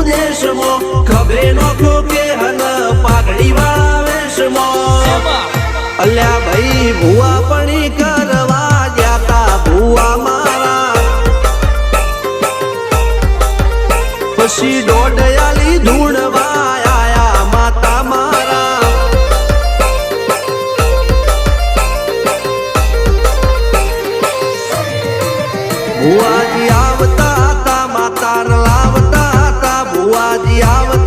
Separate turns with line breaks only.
દેશમાં ખભે નોખો કે હન પાઘડી વાળા વેશમાં અલ્યા ભાઈ ભુવા પણી કરવા જાતા ભુવા મારા પછી દોડયાલી ધૂણવા આયા માતા મારા ભુવાજી આવતા હતા માતા લાવતા હતા ભુવાજી આવતા